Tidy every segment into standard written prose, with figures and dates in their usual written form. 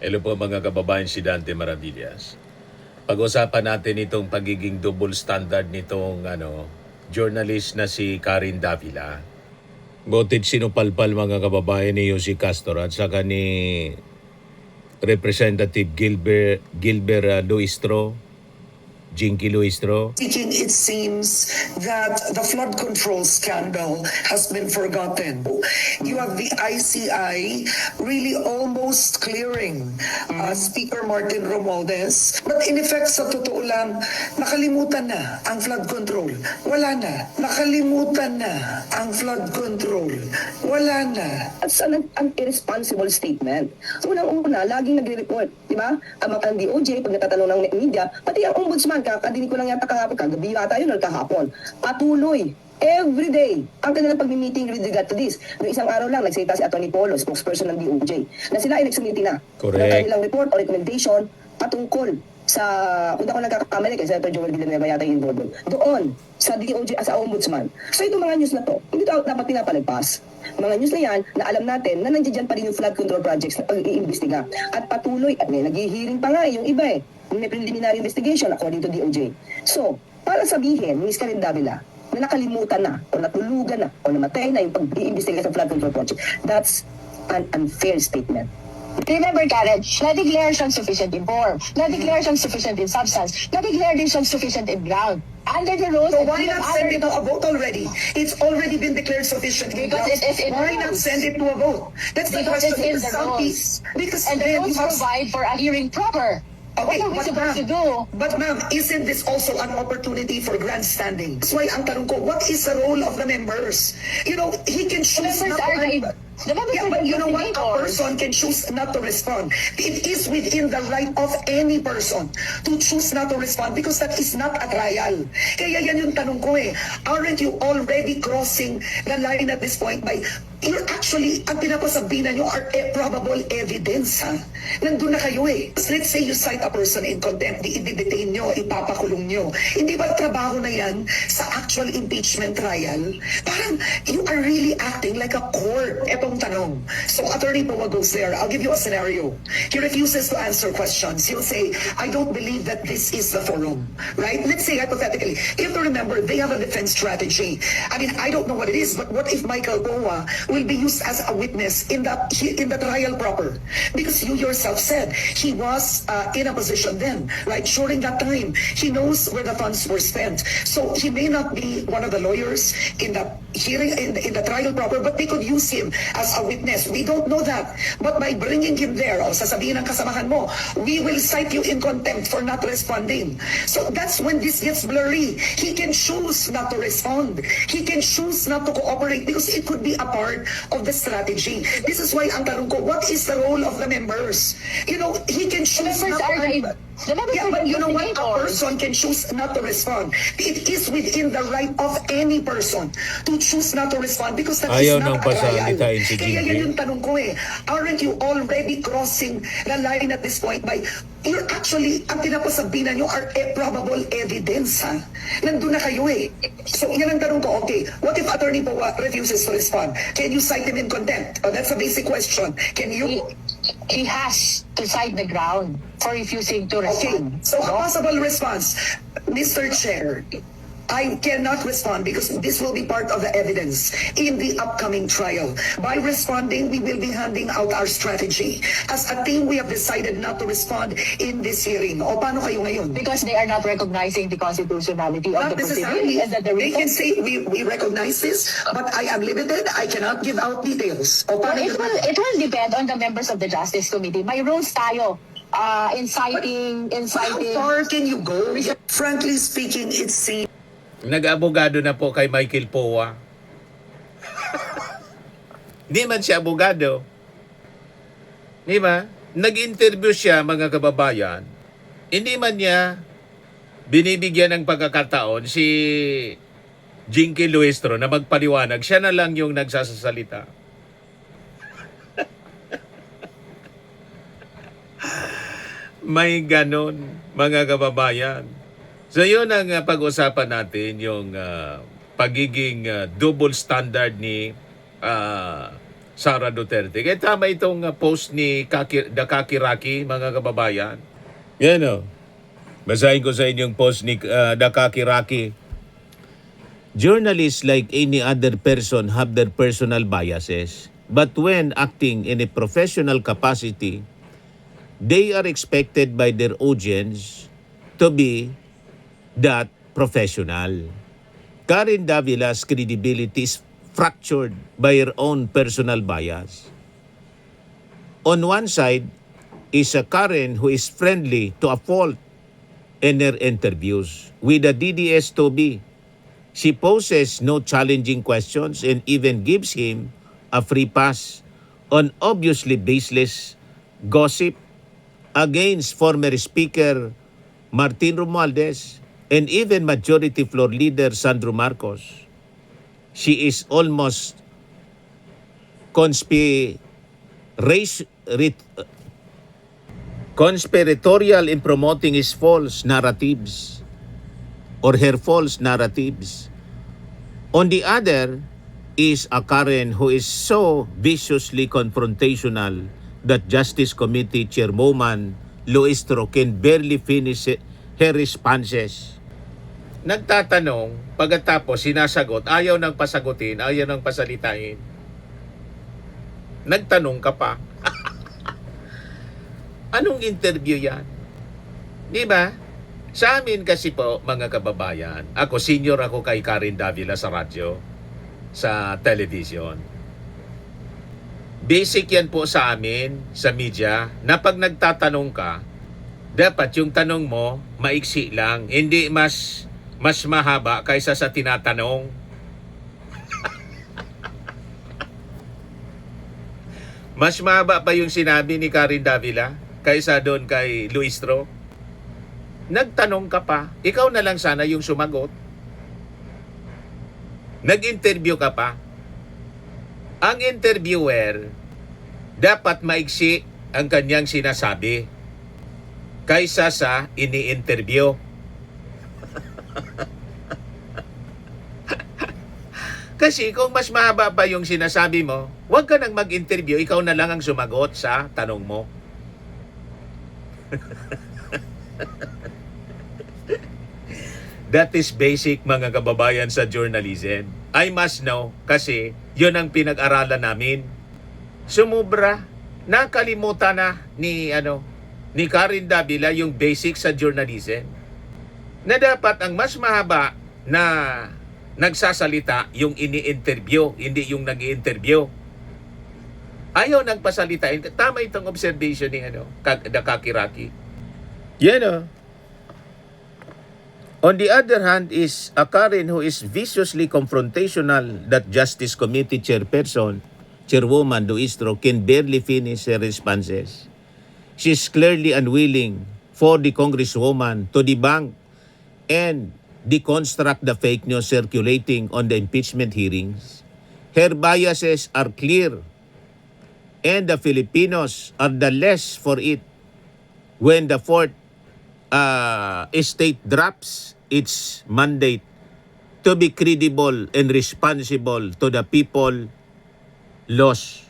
Hello po mga kababayan, si Dante Maravillas. Pag-usapan natin itong pagiging double standard nitong journalist na si Karen Davila. Botid sinupalpal mga kababayan ni Yossi Castro at saka ni Representative Gilbert Luistro, Jinky Luistro. It seems that the flood control scandal has been forgotten. You have the ICI really almost clearing Speaker Martin Romualdez. But in effect, sa totoo lang, nakalimutan na ang flood control. Wala na. Nakalimutan na ang flood control. Wala na. At an irresponsible statement. Unang-una, laging nagre-report, di ba? Ang DOJ, pag natatanong ng media, pati ang ombudsman, kakadinig ko lang yata kahapon, kagabi yata yun, kahapon. Patuloy, every day, ang kanilang pag-meeting with regard to this. Noong isang araw lang, nagsalita si Atty. Polo, spokesperson ng DOJ, na sila ay nagsumiti na ng kanilang report o recommendation patungkol sa, kung ako nagkakamali, kay Senator Joel Villanueva yata yung involved doon, sa DOJ as a ombudsman. So itong mga news na to, hindi ito dapat pinapalagpas. Mga news na yan, na alam natin na nandiyan pa rin yung flood control projects na pag-iimbestiga. At patuloy, at may nag-hearing pa nga yung iba may preliminary investigation according to DOJ. So, para sabihin, Ms. Karen Davila, na nakalimutan na, o natulugan na, o namatay na yung pag-iimbestiga sa flood control project, that's an unfair statement. Remember, Karen, na-declare siyang sufficient in form, na-declare siyang sufficient in substance, na-declare din siyang sufficient in ground. Under the rules, So why not send it to a vote already? It's already been declared sufficient. Because it is in Why the not rules. send it to a vote? That's the Because question. it's in the rules. Because And the then rules you have... provide for a hearing proper. Okay, What are we but supposed to do? ma'am, isn't this also an opportunity for grandstanding? That's why ang tanong ko, what is the role of the members? You know, he can choose The members not are to... the members Yeah, are but you know what? A investigators. person can choose not to respond. It is within the right of any person to choose not to respond because that is not a trial. Kaya yan yung tanong ko Aren't you already crossing the line at this point by you're actually, ang pinapasabihan nyo are probable evidence, ha? Nandun na kayo Let's say you cite a person in contempt, i-detain nyo, ipapakulong nyo. Hindi ba trabaho na yan sa actual impeachment trial? Parang you are really acting like a court. Etong tanong. So Attorney Powa goes there. I'll give you a scenario. He refuses to answer questions. He'll say, I don't believe that this is the forum. Right? Let's say hypothetically, if you remember, they have a defense strategy. I mean, I don't know what it is, but what if Michael Powa will be used as a witness in the trial proper? Because you yourself said he was in a position then, right? During that time, he knows where the funds were spent. So he may not be one of the lawyers in the hearing, in the trial proper, but they could use him as a witness. We don't know that. But by bringing him there, sasabihin ng kasamahan mo, we will cite you in contempt for not responding. So that's when this gets blurry. He can choose not to respond. He can choose not to cooperate because it could be a part of the strategy. This is why ang tanong ko, what is the role of the members? You know, he can choose members not are to... Yeah, but you know what? A person can choose not to respond. It is within the right of any person to choose not to respond because that Ayaw is not nang a trial. pasalitain si Kaya Jinky. yan yung tanong ko Aren't you already crossing the line at this point by you're actually, ang pinapasabihan nyo are probable evidence, ha? Nandun na kayo So yan ang tanong ko, okay, what if Attorney Powa refuses to respond? Can you cite him in contempt? That's a basic question. Can you... He has to cite the ground for refusing to Okay, respond. so a possible response, Mr. Chair, I cannot respond because this will be part of the evidence in the upcoming trial. By responding, we will be handing out our strategy. As a team, we have decided not to respond in this hearing. O paano kayo ngayon? Because they are not recognizing the constitutionality of Not the necessarily. proceeding. And that the They can reason... say we recognize this, but I am limited. I cannot give out details. O Well, paano it will depend on the members of the Justice Committee. May rules tayo. Inciting... How far can you go? Frankly speaking, it seems Nag-abogado na po kay Michael Powa. Hindi man siya abogado. Di ba? Nag-interview siya, mga kababayan. Hindi man niya binibigyan ng pagkakataon si Jinky Luistro na magpaliwanag. Siya na lang yung nagsasasalita. May ganon, mga kababayan. So yun ang pag-usapan natin, yung pagiging double standard ni Sara Duterte. Kaya tama itong post ni Dakakiraki, mga kababayan. Yan o. Basahin ko sa inyong post ni Dakakiraki. Journalists, like any other person, have their personal biases. But when acting in a professional capacity, they are expected by their audience to be that professional. Karen Davila's credibility is fractured by her own personal bias. On one side is a Karen who is friendly to a fault in her interviews with the DDS-2B. She poses no challenging questions and even gives him a free pass on obviously baseless gossip against former Speaker Martin Romualdez and even Majority Floor Leader Sandro Marcos. She is almost conspiratorial in promoting his false narratives or her false narratives. On the other is a Karen who is so viciously confrontational that Justice Committee Chairwoman Luistro can barely finish her responses. Nagtatanong, pagkatapos sinasagot, ayaw nang pasagutin, ayaw nang pasalitain. Nagtanong ka pa. Anong interview yan? Di ba? Sa amin kasi po, mga kababayan, ako, senior ako kay Karen Davila sa radyo, sa television. Basic yan po sa amin, sa media, na pag nagtatanong ka, dapat yung tanong mo, maiksi lang, hindi mas mahaba kaysa sa tinatanong. Mas mahaba pa yung sinabi ni Karen Davila kaysa doon kay Luistro. Nagtanong ka pa, ikaw na lang sana yung sumagot. Nag-interview ka pa. Ang interviewer, dapat maiksi ang kanyang sinasabi kaysa sa ini-interview. Kasi kung mas mahaba pa yung sinasabi mo, huwag ka nang mag-interview, ikaw na lang ang sumagot sa tanong mo. That is basic, mga kababayan, sa journalism. I must know kasi yun ang pinag-aralan namin. Sumubra, nakalimutan na ni Karen Davila yung basic sa journalism. Na dapat ang mas mahaba na nagsasalita yung ini-interview, hindi yung nag-i-interview. Ayaw nang pasalitain. Tama itong observation ni Dakakiraki. Yan o. On the other hand is a Karen who is viciously confrontational that Justice Committee Chairwoman Luistro can barely finish her responses. She is clearly unwilling for the Congresswoman to debunk and deconstruct the fake news circulating on the impeachment hearings. Her biases are clear and the Filipinos are the less for it when the fourth estate drops its mandate to be credible and responsible to the people lost.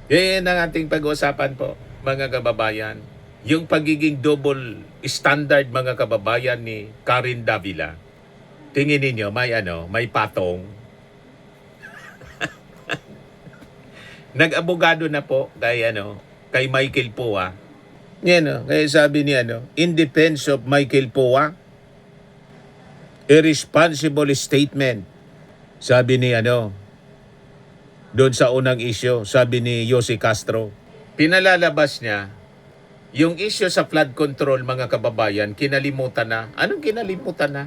Yan ang ating pag-uusapan po, mga kababayan. Yung pagiging double standard, mga kababayan, ni Karen Davila. Tingin ninyo, may patong. Nag-abogado na po kay Michael Poa. Yan kaya sabi ni in defense of Michael Poa, a responsible statement. Sabi ni doon sa unang issue, sabi ni Jose Castro. Pinalalabas niya yung issue sa flood control, mga kababayan, kinalimutan na. Anong kinalimutan na?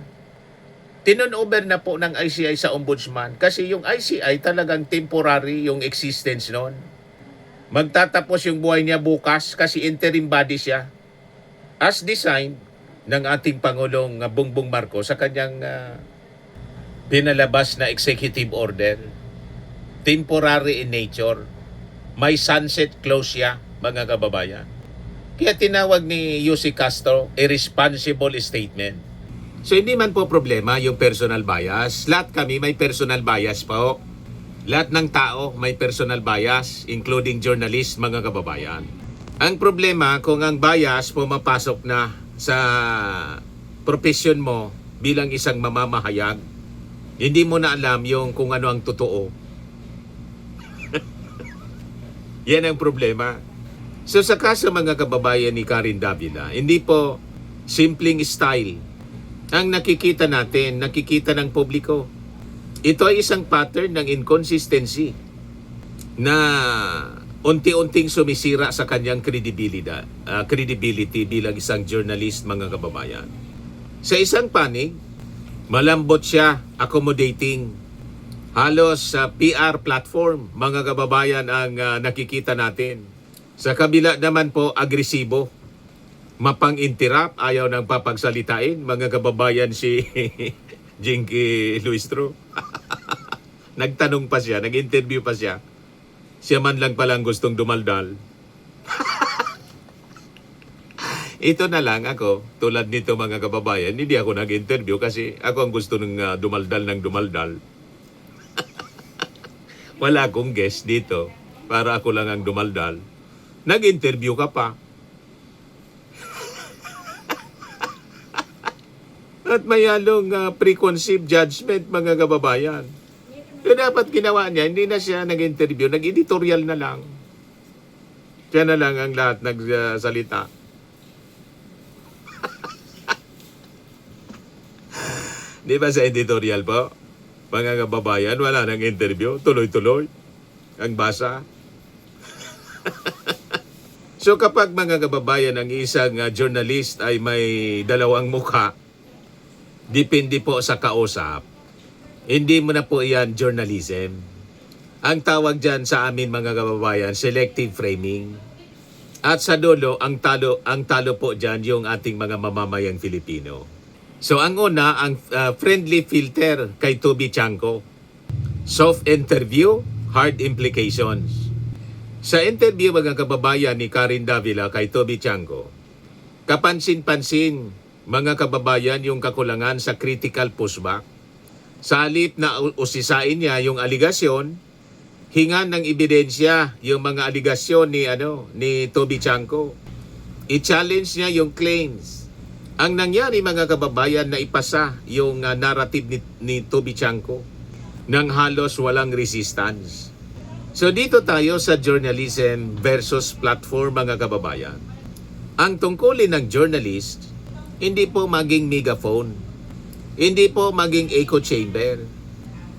Tinun-over na po ng ICI sa ombudsman kasi yung ICI talagang temporary yung existence noon. Magtatapos yung buhay niya bukas kasi interim body siya. As designed ng ating Pangulong Bongbong Marcos sa kanyang pinalabas na executive order. Temporary in nature. May sunset clause siya, mga kababayan. Kaya tinawag ni Jose Castro a responsible statement. So hindi man po problema yung personal bias. Lahat kami may personal bias po. Lahat ng tao may personal bias, including journalist, mga kababayan. Ang problema kung ang bias pumapasok na sa profession mo bilang isang mamamahayag, hindi mo na alam yung kung ano ang totoo. Yan ang problema. So sa kaso mga kababayan ni Karen Davila, hindi po simpleng style ang nakikita natin, nakikita ng publiko. Ito ay isang pattern ng inconsistency na unti-unting sumisira sa kanyang credibility bilang isang journalist, mga kababayan. Sa isang panig, malambot siya, accommodating. Halos sa PR platform, mga kababayan, ang nakikita natin. Sa kabila naman po, agresibo. Mapang-interrupt, ayaw nang papagsalitain, mga kababayan, si Jinky Luistro. Nagtanong pa siya, nag-interview pa siya. Siya man lang palang gustong dumaldal. Ito na lang ako, tulad nito mga kababayan, hindi ako nag-interview kasi ako ang gusto ng dumaldal. Wala akong guest dito para ako lang ang dumaldal. Nag-interview ka pa. At may halong preconceived judgment, mga kababayan. So dapat ginawa niya, hindi na siya nag-interview, nag-editorial na lang. Siya na lang ang lahat nagsalita. Di ba sa editorial po? Mga kababayan, wala nang interview, tuloy-tuloy ang basa. So kapag mga kababayan, ang isang journalist ay may dalawang mukha, depende po sa kausap, hindi mo na po iyan journalism. Ang tawag dyan sa amin mga kababayan, selective framing. At sa dulo, ang talo po dyan yung ating mga mamamayang Filipino. So ang una, ang friendly filter kay Toby Chanco. Soft interview, hard implications. Sa interview mga kababayan ni Karen Davila kay Toby Chanco, kapansin-pansin mga kababayan yung kakulangan sa critical pushback. Sa halip na usisain niya yung aligasyon, hingan ng ebidensya yung mga aligasyon ni Toby Chanco. I-challenge niya yung claims. Ang nangyari mga kababayan na ipasa yung narrative ni Toby Chanco nang halos walang resistance. So dito tayo sa journalism versus platform mga kababayan. Ang tungkulin ng journalist, hindi po maging megaphone, hindi po maging echo chamber,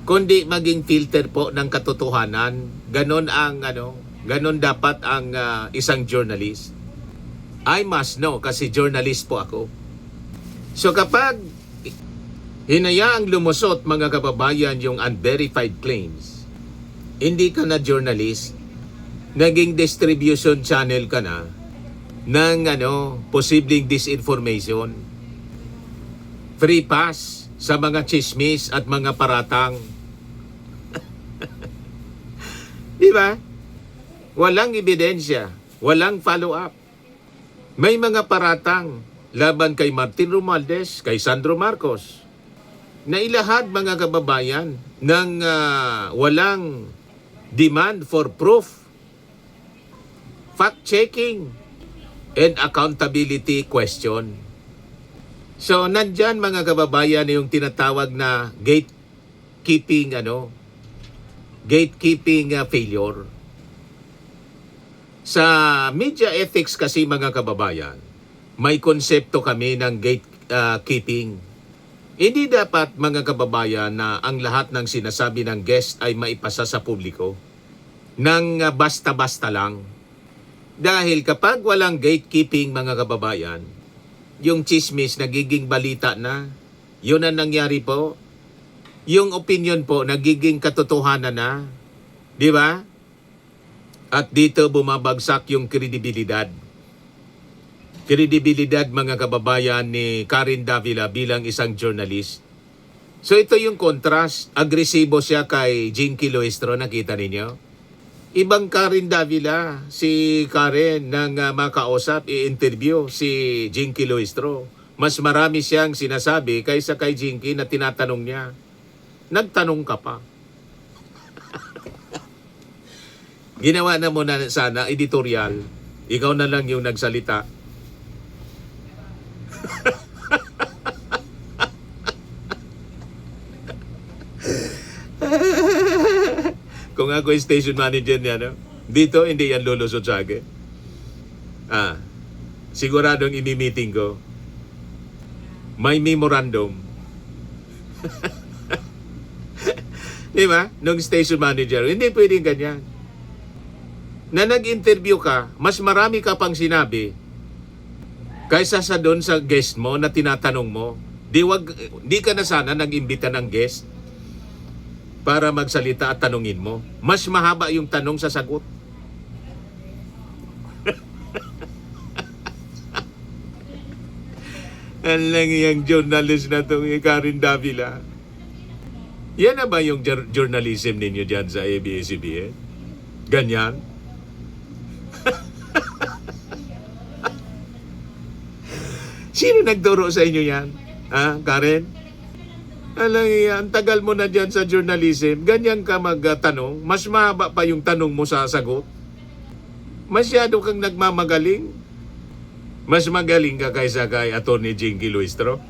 kundi maging filter po ng katotohanan. Ganon dapat ang isang journalist. I must know kasi journalist po ako. So kapag hinayaang lumusot mga kababayan yung unverified claims, hindi ka na journalist, naging distribution channel ka na ng posibleng disinformation. Free pass sa mga chismis at mga paratang. Di ba? Walang ebidensya, walang follow-up. May mga paratang laban kay Martin Romualdez, kay Sandro Marcos, na ilahad mga kababayan ng walang demand for proof, fact-checking, and accountability question. So, nandyan mga kababayan yung tinatawag na gatekeeping failure. Sa media ethics kasi mga kababayan, may konsepto kami ng gatekeeping. Hindi dapat mga kababayan na ang lahat ng sinasabi ng guest ay maipasa sa publiko nang basta-basta lang. Dahil kapag walang gatekeeping mga kababayan, yung chismis nagiging balita na, yun ang nangyari po. Yung opinion po nagiging katotohanan na. Di ba? At dito bumabagsak yung kredibilidad. Kredibilidad mga kababayan ni Karen Davila bilang isang journalist. So ito yung contrast. Agresibo siya kay Jinky Luistro, nakita ninyo? Ibang Karen Davila, si Karen nang makausap, i-interview si Jinky Luistro. Mas marami siyang sinasabi kaysa kay Jinky na tinatanong niya. Nagtanong ka pa. Ginawa na mo na sana editorial. Ikaw na lang yung nagsalita. Kung ako yung station manager niya, no? Dito, hindi yan lulusot sa akin. Siguradong imi-meeting ko. May memorandum. Di ba? Nung station manager, hindi pwedeng ganyan. Na nag-interview ka, mas marami ka pang sinabi kaysa sa doon sa guest mo na tinatanong mo. Di ka na sana nag-imbita ng guest para magsalita at tanungin mo. Mas mahaba yung tanong sa sagot. Alang yung journalist na itong Karen Davila. Yan na ba yung journalism ninyo dyan sa ABS-CBN? Ganyan? Sino nagturo sa inyo yan? Karen? Alang ang tagal mo na dyan sa journalism, ganyan ka magtanong, mas mahaba pa yung tanong mo sa sagot. Masyado kang nagmamagaling. Mas magaling ka kaysa kay Atty. Jinky Luistro.